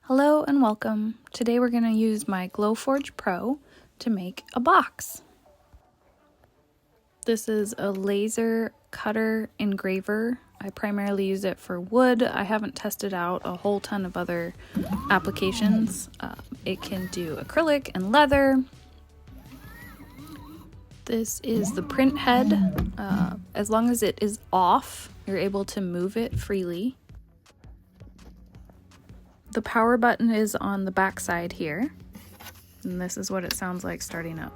Hello and welcome. Today we're going to use my Glowforge Pro to make a box. This is a laser cutter engraver. I primarily use it for wood. I haven't tested out a whole ton of other applications. It can do acrylic and leather. This is the print head. As long as it is off, you're able to move it freely. The power button is on the back side here, and this is what it sounds like starting up.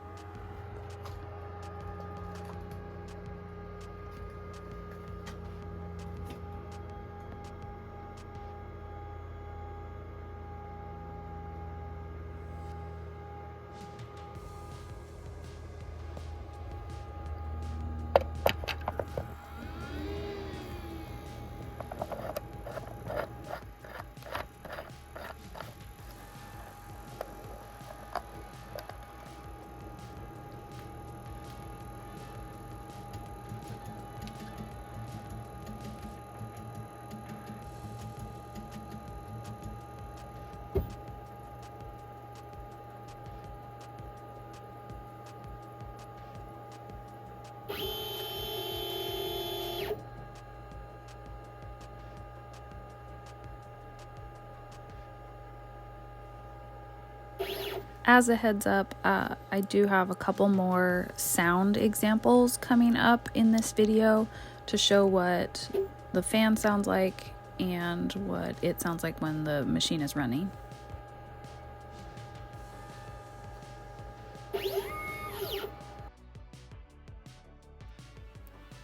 As a heads up, I do have a couple more sound examples coming up in this video to show what the fan sounds like and what it sounds like when the machine is running.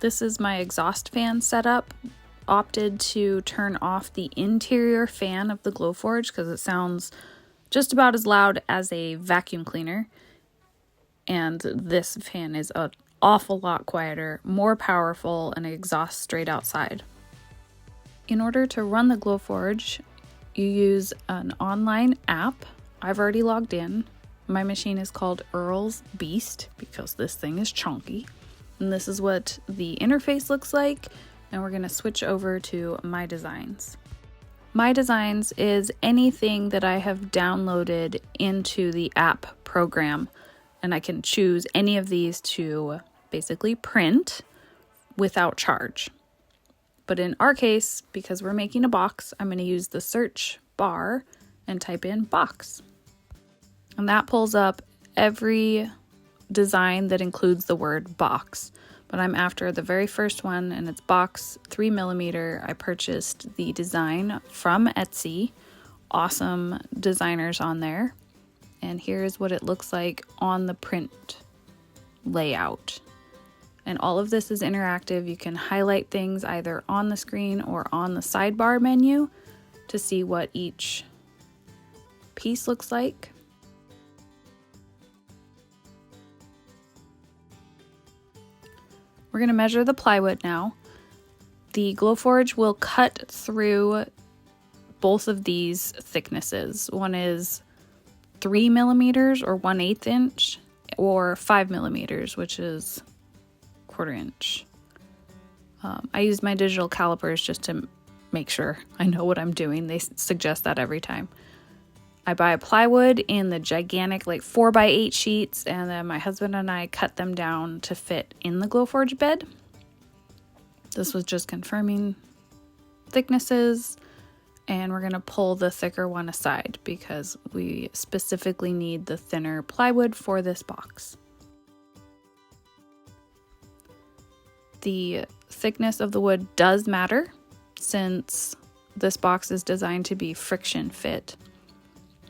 This is my exhaust fan setup. Opted to turn off the interior fan of the Glowforge because it sounds just about as loud as a vacuum cleaner, and this fan is an awful lot quieter, more powerful, and exhausts straight outside. In order to run the Glowforge, you use an online app. I've already logged in. My machine is called Earl's Beast because this thing is chunky, and this is what the interface looks like, and we're going to switch over to My Designs. My Designs is anything that I have downloaded into the app program, and I can choose any of these to basically print without charge. But in our case, because we're making a box, I'm going to use the search bar and type in box. And that pulls up every design that includes the word box. But I'm after the very first one, and it's box 3mm. I purchased the design from Etsy. Awesome designers on there. And here's what it looks like on the print layout. And all of this is interactive. You can highlight things either on the screen or on the sidebar menu to see what each piece looks like. We're going to measure the plywood now. The Glowforge will cut through both of these thicknesses. One is 3mm or 1/8 inch, or 5mm, which is 1/4 inch. I use my digital calipers just to make sure I know what I'm doing. They suggest that every time. I buy plywood in the gigantic 4x8 sheets, and then my husband and I cut them down to fit in the Glowforge bed. This was just confirming thicknesses, and we're going to pull the thicker one aside because we specifically need the thinner plywood for this box. The thickness of the wood does matter since this box is designed to be friction fit.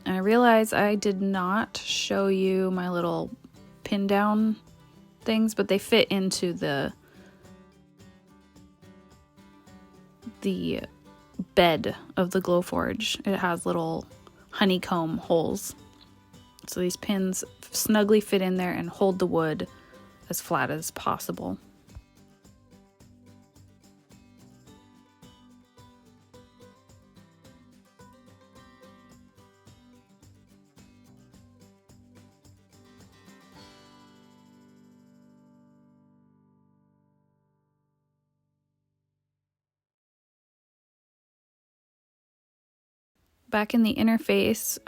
And I realize I did not show you my little pin down things, but they fit into the bed of the Glowforge. It has little honeycomb holes. So these pins snugly fit in there and hold the wood as flat as possible. Back in the interface,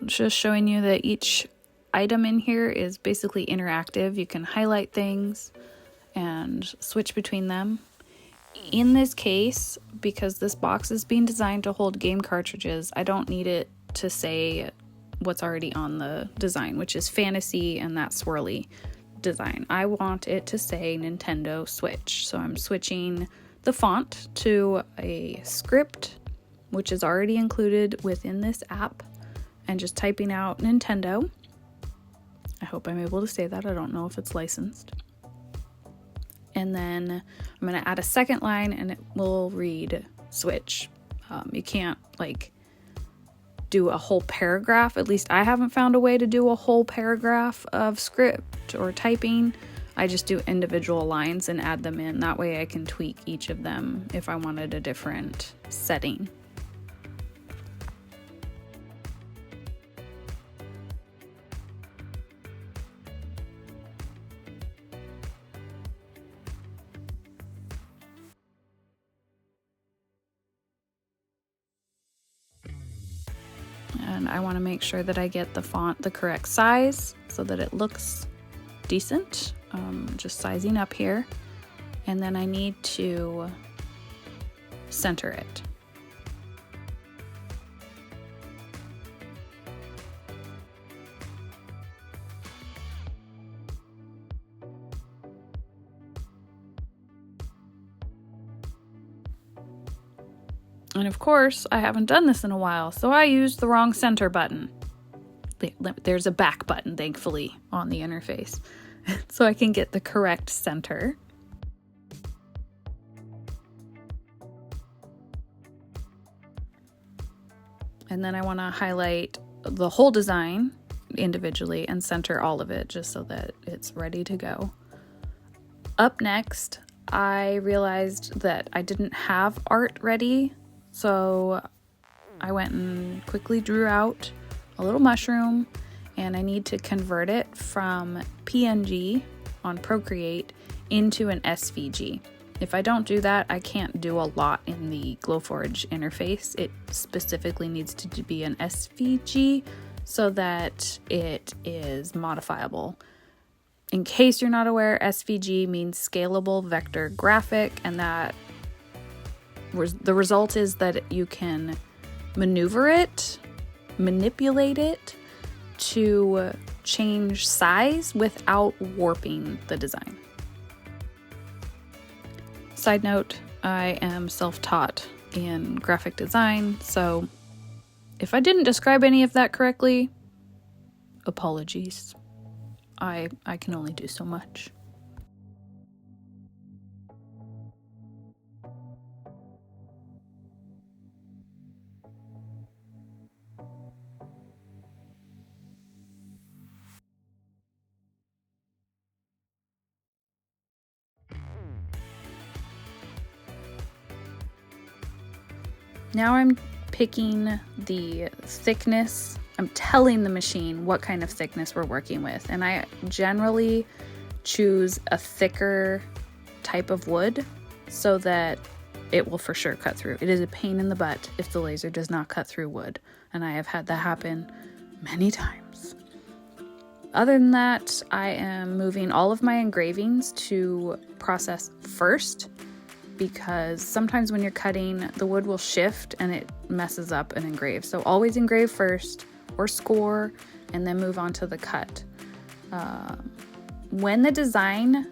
just showing you that each item in here is basically interactive. You can highlight things and switch between them. In this case, because this box is being designed to hold game cartridges, I don't need it to say what's already on the design, which is fantasy and that swirly design. I want it to say Nintendo Switch. So I'm switching the font to a script, which is already included within this app, and just typing out Nintendo. I hope I'm able to say that. I don't know if it's licensed. And then I'm going to add a second line and it will read Switch. You can't do a whole paragraph. At least I haven't found a way to do a whole paragraph of script or typing. I just do individual lines and add them in. That way I can tweak each of them if I wanted a different setting. And I want to make sure that I get the font the correct size so that it looks decent. Just sizing up here. And then I need to center it. And of course, I haven't done this in a while, so I used the wrong center button. There's a back button, thankfully, on the interface, so I can get the correct center. And then I want to highlight the whole design individually and center all of it just so that it's ready to go. Up next, I realized that I didn't have art ready. So I went and quickly drew out a little mushroom, and I need to convert it from PNG on Procreate into an SVG. If I don't do that, I can't do a lot in the Glowforge interface. It specifically needs to be an SVG so that it is modifiable. In case you're not aware, SVG means scalable vector graphic, and that the result is that you can manipulate it to change size without warping the design. Side note, I am self-taught in graphic design, so if I didn't describe any of that correctly, apologies. I can only do so much. Now I'm picking the thickness. I'm telling the machine what kind of thickness we're working with. And I generally choose a thicker type of wood so that it will for sure cut through. It is a pain in the butt if the laser does not cut through wood. And I have had that happen many times. Other than that, I am moving all of my engravings to process first, because sometimes when you're cutting, the wood will shift and it messes up an engrave. So always engrave first or score and then move on to the cut. When the design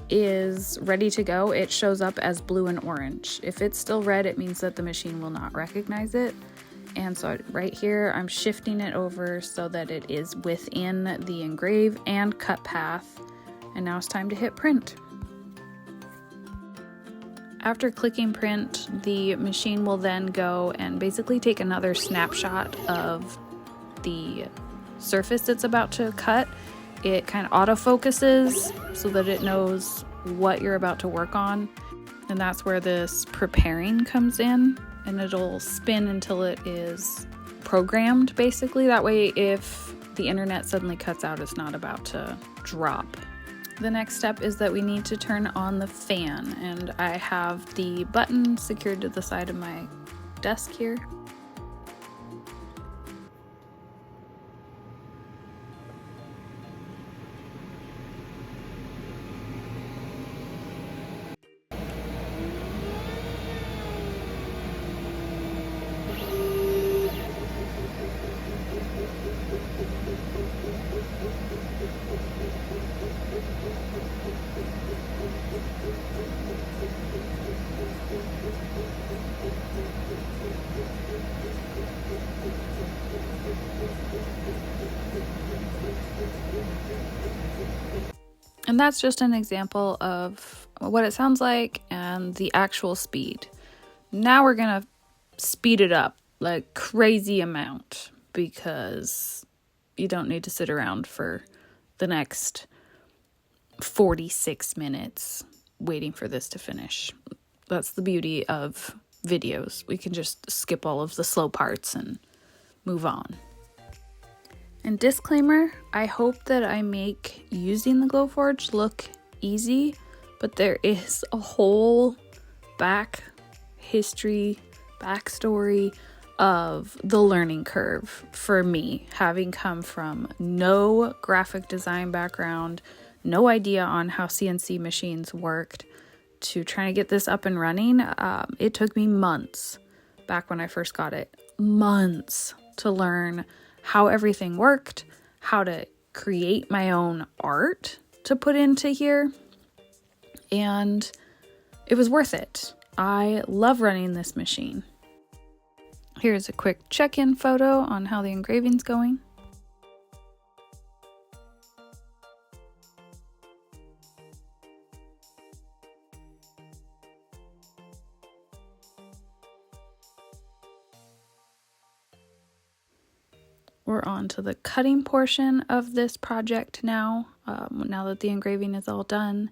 is ready to go, it shows up as blue and orange. If it's still red, it means that the machine will not recognize it. And so right here, I'm shifting it over so that it is within the engrave and cut path. And now it's time to hit print. After clicking print, the machine will then go and basically take another snapshot of the surface it's about to cut. It kind of autofocuses so that it knows what you're about to work on. And that's where this preparing comes in, and it'll spin until it is programmed, basically. That way, if the internet suddenly cuts out, it's not about to drop. The next step is that we need to turn on the fan, and I have the button secured to the side of my desk here. And that's just an example of what it sounds like and the actual speed. Now we're going to speed it up like crazy amount because you don't need to sit around for the next 46 minutes waiting for this to finish. That's the beauty of videos. We can just skip all of the slow parts and move on. And disclaimer, I hope that I make using the Glowforge look easy, but there is a whole backstory of the learning curve for me, having come from no graphic design background, no idea on how CNC machines worked, to trying to get this up and running. It took me months back when I first got it, months to learn how everything worked, how to create my own art to put into here, and it was worth it. I love running this machine. Here's a quick check-in photo on how the engraving's going. We're on to the cutting portion of this project now, now that the engraving is all done.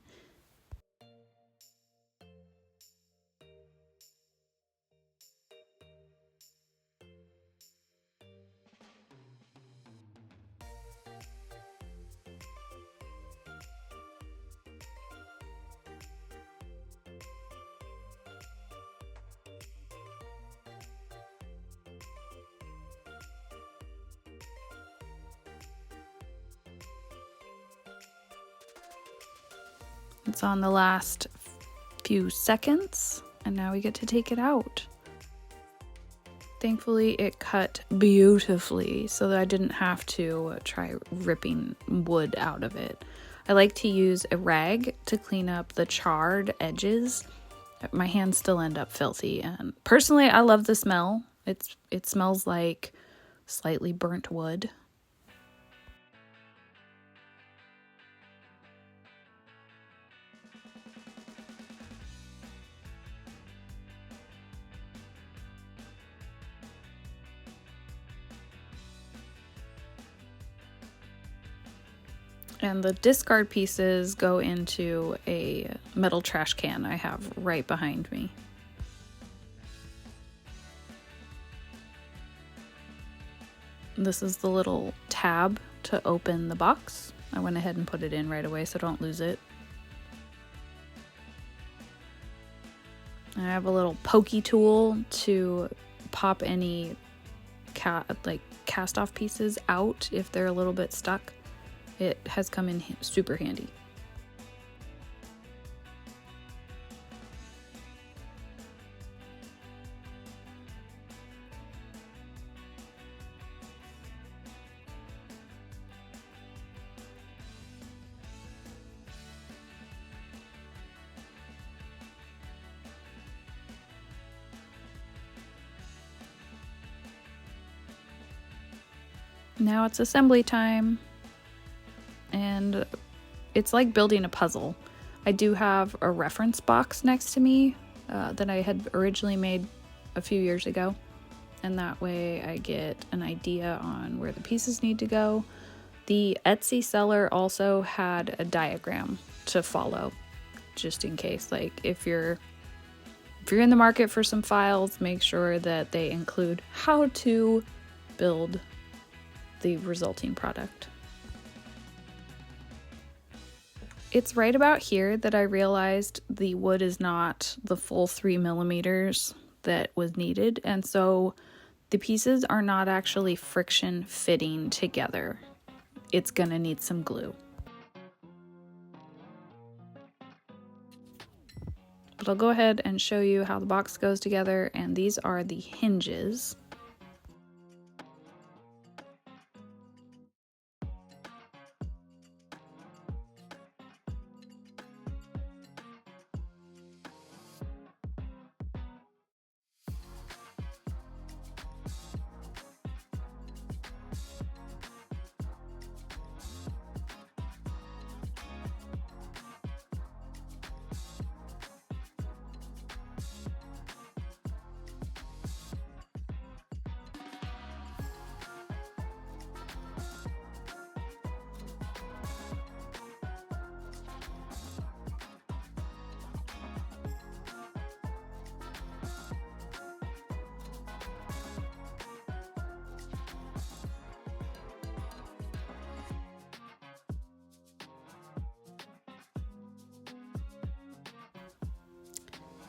It's on the last few seconds, and now we get to take it out. Thankfully, it cut beautifully so that I didn't have to try ripping wood out of it. I like to use a rag to clean up the charred edges. My hands still end up filthy, and personally, I love the smell. It smells like slightly burnt wood. And the discard pieces go into a metal trash can I have right behind me. This is the little tab to open the box. I went ahead and put it in right away so don't lose it. I have a little pokey tool to pop any cast off pieces out if they're a little bit stuck. It has come in super handy. Now it's assembly time. And it's like building a puzzle. I do have a reference box next to me that I had originally made a few years ago. And that way I get an idea on where the pieces need to go. The Etsy seller also had a diagram to follow, just in case. Like if you're in the market for some files, make sure that they include how to build the resulting product. It's right about here that I realized the wood is not the full 3 millimeters that was needed, and so the pieces are not actually friction fitting together. It's gonna need some glue. But I'll go ahead and show you how the box goes together, and these are the hinges.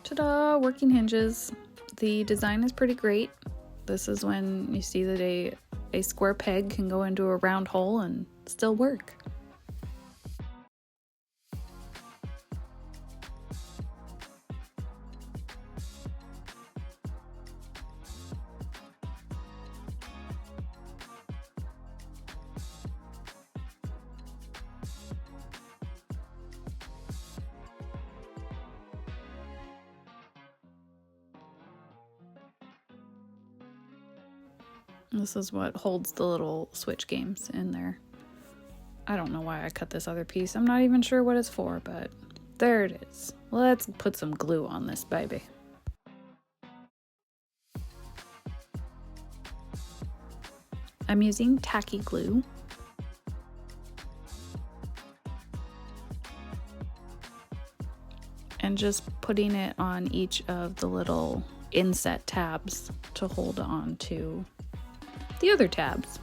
Ta-da! Working hinges. The design is pretty great. This is when you see that a square peg can go into a round hole and still work. This is what holds the little Switch games in there. I don't know why I cut this other piece. I'm not even sure what it's for, but there it is. Let's put some glue on this baby. I'm using tacky glue. And just putting it on each of the little inset tabs to hold on to the other tabs.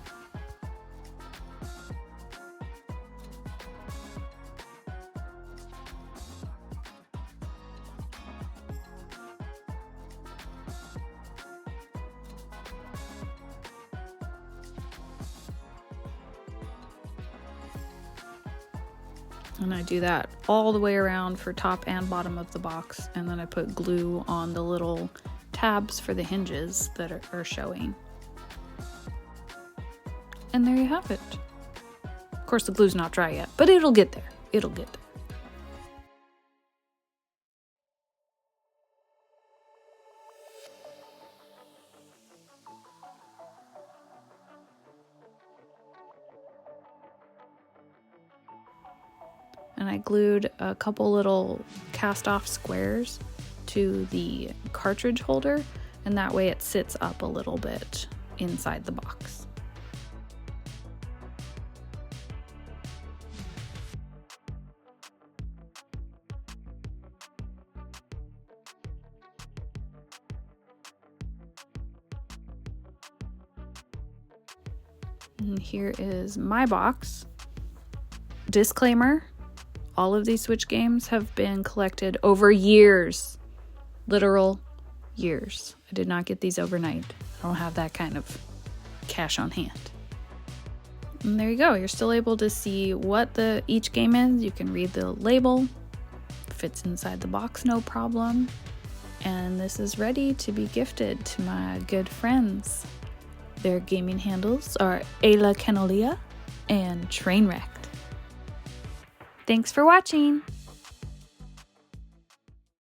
And I do that all the way around for top and bottom of the box, and then I put glue on the little tabs for the hinges that are showing. And there you have it. Of course, the glue's not dry yet, but it'll get there. It'll get there. And I glued a couple little cast off squares to the cartridge holder, and that way it sits up a little bit inside the box. And here is my box. Disclaimer, all of these Switch games have been collected over years. Literal years. I did not get these overnight. I don't have that kind of cash on hand. And there you go. You're still able to see what each game is. You can read the label. Fits inside the box, no problem. And this is ready to be gifted to my good friends. Their gaming handles are aylakenolea and Trainwrecked. Thanks for watching!